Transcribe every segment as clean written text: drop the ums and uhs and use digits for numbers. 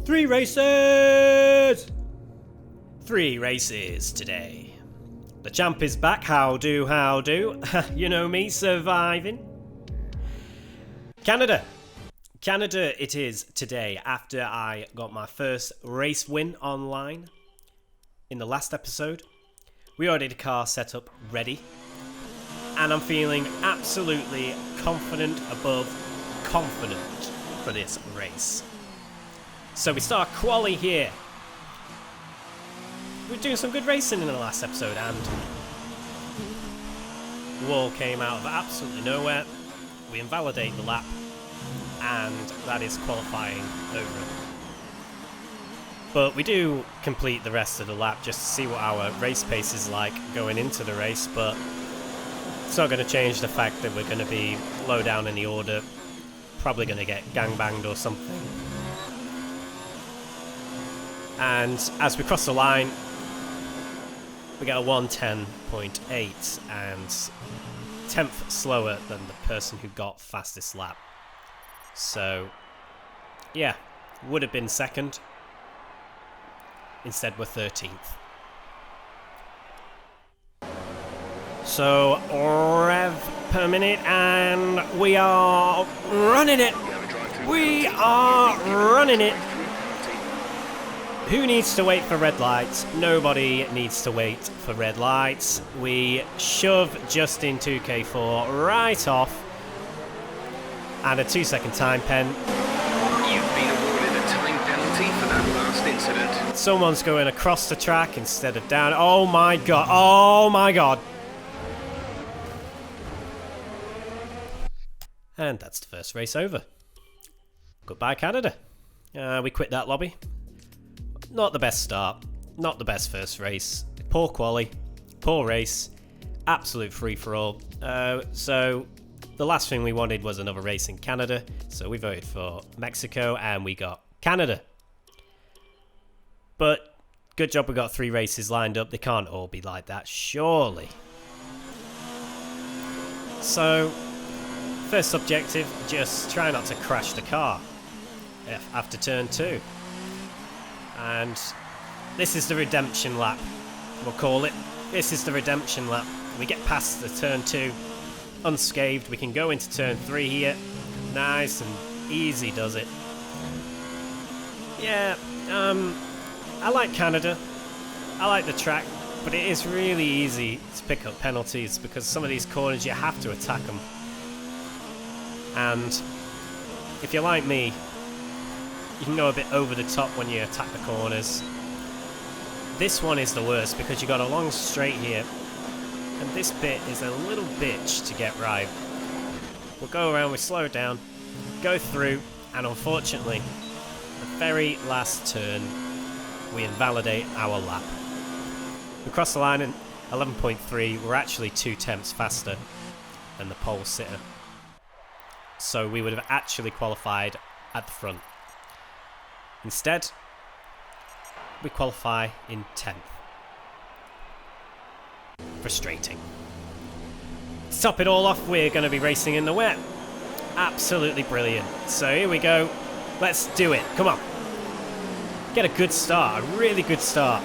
Three races! 3 races today. The champ is back, how do? You know me, surviving. Canada it is today after I got my first race win online. In the last episode, we already had a car set up ready. And I'm feeling absolutely confident above confident for this race. So we start quali here. We're doing some good racing in the last episode, and the wall came out of absolutely nowhere. We invalidate the lap, and that is qualifying over. But we do complete the rest of the lap just to see what our race pace is like going into the race, but it's not going to change the fact that we're going to be low down in the order, probably going to get gangbanged or something. And as we cross the line, we get a 1:10.8 and 10th slower than the person who got fastest lap. So, yeah, would have been second. Instead, we're 13th. So, rev per minute, and we are running it. We are running it. Who needs to wait for red lights? Nobody needs to wait for red lights. We shove Justin 2K4 right off. And a 2-second time pen. You've been awarded a time penalty for that last incident. Someone's going across the track instead of down. Oh my god. Oh my god. And that's the first race over. Goodbye, Canada. We quit that lobby. Not the best start. Not the best first race. Poor quali. Poor race. Absolute free-for-all. So the last thing we wanted was another race in Canada. So we voted for Mexico and we got Canada. But good job we got 3 races lined up. They can't all be like that, surely. So first objective, just try not to crash the car after turn 2. And this is the redemption lap, we'll call it. This is the redemption lap. We get past the turn 2 unscathed. We can go into turn 3 here. Nice and easy does it. Yeah, I like Canada. I like the track, but it is really easy to pick up penalties because some of these corners you have to attack them. And if you're like me, you can go a bit over the top when you attack the corners. This one is the worst because you got a long straight here, and this bit is a little bitch to get right. We'll go around, we slow down, go through, and unfortunately, the very last turn, we invalidate our lap. We cross the line in 11.3, we're actually 2/10 faster than the pole sitter. So we would have actually qualified at the front. Instead, we qualify in 10th. Frustrating. To top it all off, we're going to be racing in the wet. Absolutely brilliant. So here we go. Let's do it. Come on. Get a good start. A really good start.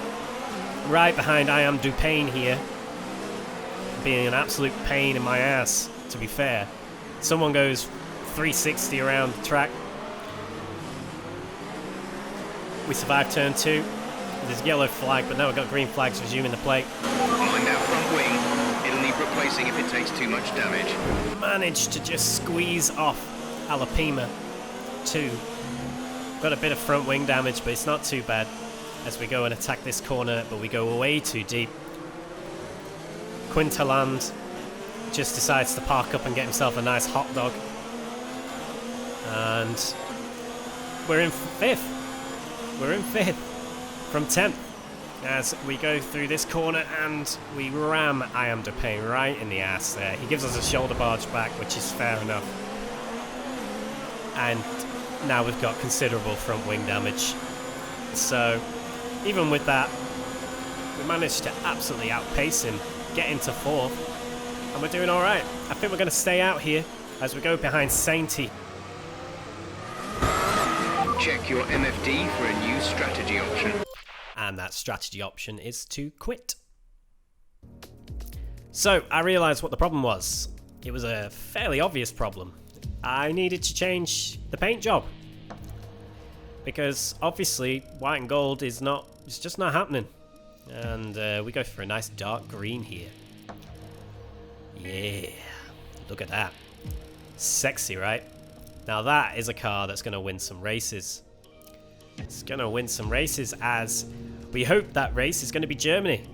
Right behind I Am Dupain here. Being an absolute pain in my ass, to be fair. Someone goes 360 around the track. We survived turn 2. There's yellow flag, but now we've got green flags resuming the plate. Mind that front wing. It'll need replacing if it takes too much damage. Managed to just squeeze off Alapima 2. Got a bit of front wing damage, but it's not too bad as we go and attack this corner, but we go way too deep. Quintaland just decides to park up and get himself a nice hot dog. And we're in 5th. We're in 5th from 10th as we go through this corner and we ram I Am Dupain right in the ass there. He gives us a shoulder barge back, which is fair enough. And now we've got considerable front wing damage. So even with that, we managed to absolutely outpace him, get into 4th, and we're doing alright. I think we're going to stay out here as we go behind Sainty. Check your MFD for a new strategy option. And that strategy option is to quit. So, I realised what the problem was. It was a fairly obvious problem. I needed to change the paint job. Because, obviously, white and gold is just not happening. And we go for a nice dark green here. Yeah, look at that. Sexy, right? Now that is a car that's going to win some races. It's going to win some races, as we hope that race is going to be Germany.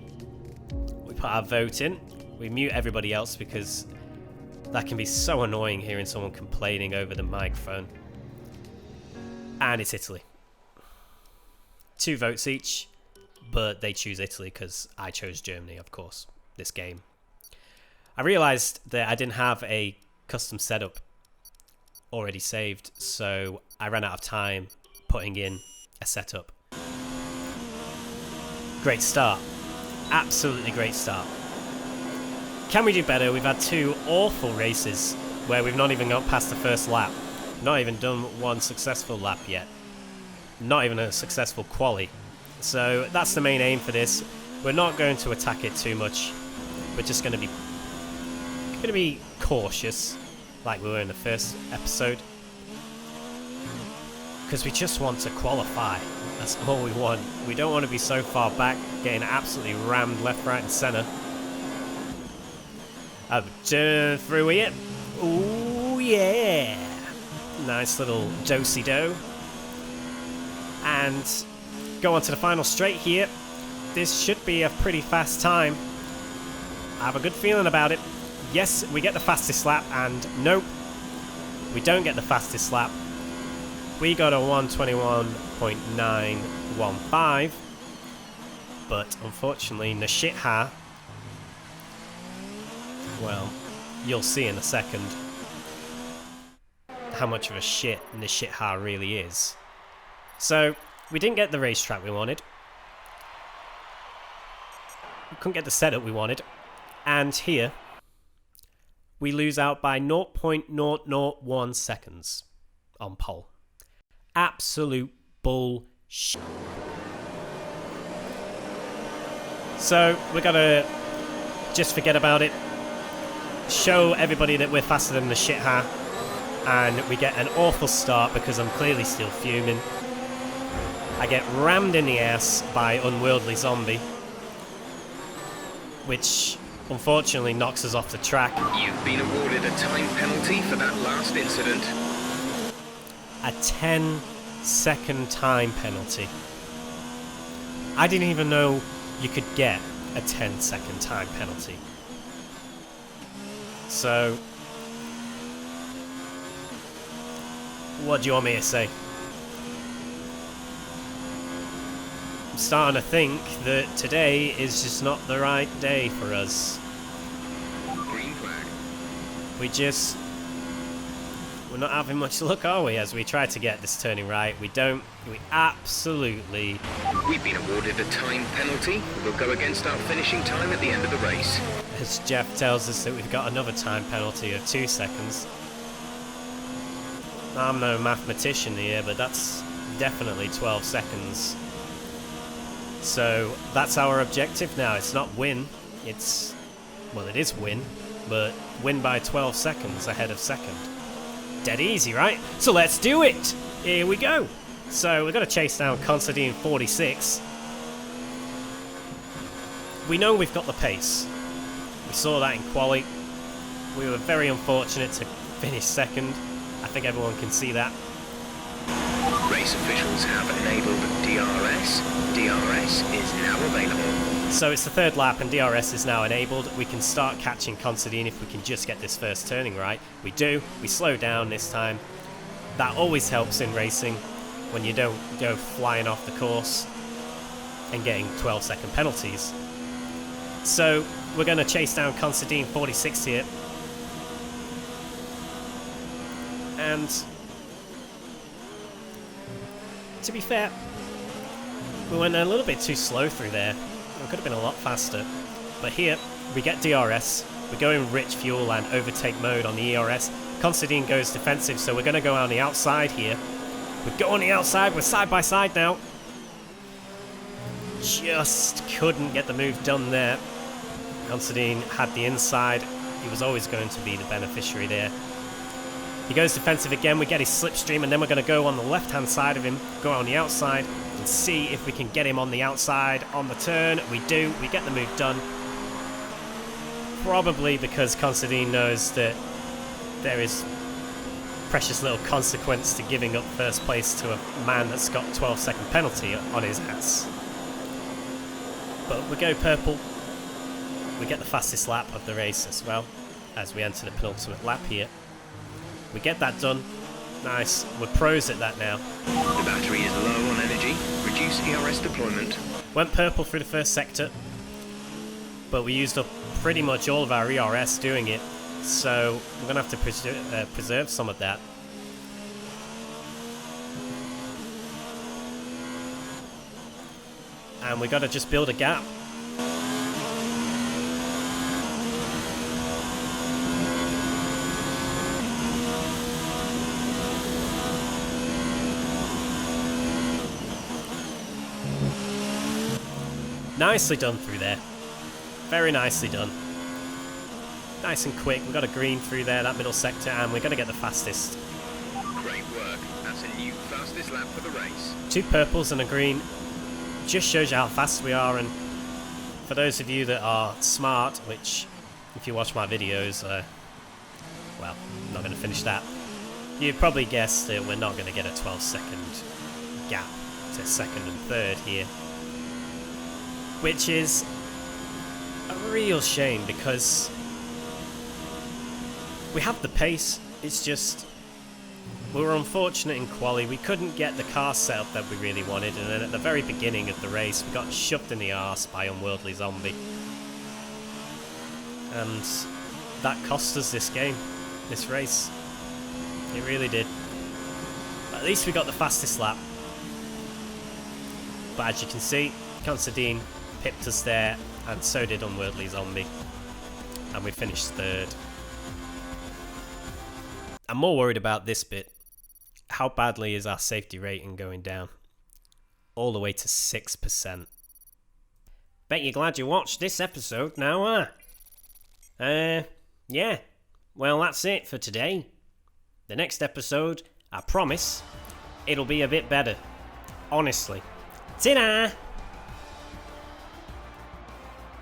We put our vote in. We mute everybody else because that can be so annoying hearing someone complaining over the microphone. And it's Italy. 2 votes each, but they choose Italy because I chose Germany, of course, this game. I realised that I didn't have a custom setup already saved, so I ran out of time putting in a setup. Great start. Absolutely great start. Can we do better? We've had 2 awful races where we've not even got past the first lap. Not even done 1 successful lap yet. Not even a successful quali. So that's the main aim for this. We're not going to attack it too much. We're just going to be cautious, like we were in the first episode. Because we just want to qualify. That's all we want. We don't want to be so far back, getting absolutely rammed left, right and centre. I've turned through here. Ooh, yeah. Nice little do-si-do. And go on to the final straight here. This should be a pretty fast time. I have a good feeling about it. Yes, we get the fastest lap, and nope, we don't get the fastest lap. We got a 121.915, but unfortunately, Nishitha, well, you'll see in a second how much of a shit Nishitha really is. So, we didn't get the racetrack we wanted. We couldn't get the setup we wanted. And here, we lose out by 0.001 seconds on pole. Absolute bullshit. So, we're gonna just forget about it. Show everybody that we're faster than the Nishitha. And we get an awful start because I'm clearly still fuming. I get rammed in the ass by Unwieldy Zombie, which unfortunately knocks us off the track. You've been awarded a time penalty for that last incident. A 10-second time penalty. I didn't even know you could get a 10-second time penalty. So, what do you want me to say? I'm starting to think that today is just not the right day for us. Green flag. We're not having much luck, are we, as we try to get this turning right? We absolutely... We've been awarded a time penalty. We'll go against our finishing time at the end of the race. As Jeff tells us that we've got another time penalty of 2 seconds. I'm no mathematician here, but that's definitely 12 seconds. So that's our objective now. It's not win. It's... well, it is win, but win by 12 seconds ahead of second. Dead easy, right? So let's do it! Here we go! So we're going to chase down Considine 46. We know we've got the pace. We saw that in quali. We were very unfortunate to finish second. I think everyone can see that. Race officials have enabled DRS. DRS is now available. So it's the 3rd lap and DRS is now enabled. We can start catching Considine if we can just get this first turning right. We do. We slow down this time. That always helps in racing when you don't go flying off the course and getting 12-second penalties. So we're going to chase down Considine 46 here. And to be fair, we went a little bit too slow through there. We could have been a lot faster. But here, we get DRS. We go in rich fuel and overtake mode on the ERS. Considine goes defensive, so we're going to go on the outside here. We go on the outside, we're side by side now. Just couldn't get the move done there. Considine had the inside. He was always going to be the beneficiary there. He goes defensive again, we get his slipstream, and then we're going to go on the left-hand side of him, go on the outside, and see if we can get him on the outside on the turn. We do, we get the move done. Probably because Considine knows that there is precious little consequence to giving up first place to a man that's got 12-second penalty on his ass. But we go purple. We get the fastest lap of the race as well, as we enter the penultimate lap here. We get that done. Nice. We're pros at that now. The battery is low on energy. Reduce ERS deployment. Went purple through the first sector, but we used up pretty much all of our ERS doing it, so we're going to have to preserve some of that. And we got to just build a gap. Nicely done through there. Very nicely done. Nice and quick. We've got a green through there, that middle sector, and we're going to get the fastest. Great work. That's a new fastest lap for the race. 2 purples and a green. Just shows you how fast we are, and for those of you that are smart, which if you watch my videos, well, I'm not going to finish that. You'd probably guess that we're not going to get a 12-second gap to second and third here. Which is a real shame because we have the pace, it's just we were unfortunate in quali. We couldn't get the car setup that we really wanted, and then at the very beginning of the race we got shoved in the arse by Unworldly Zombie. And that cost us this game, this race. It really did. But at least we got the fastest lap. But as you can see, Considine pipped us there, and so did Unworldly Zombie, and we finished third. I'm more worried about this bit. How badly is our safety rating going down? All the way to 6%. Bet you're glad you watched this episode now, huh? Yeah. Well, that's it for today. The next episode, I promise, it'll be a bit better. Honestly. Ta-da!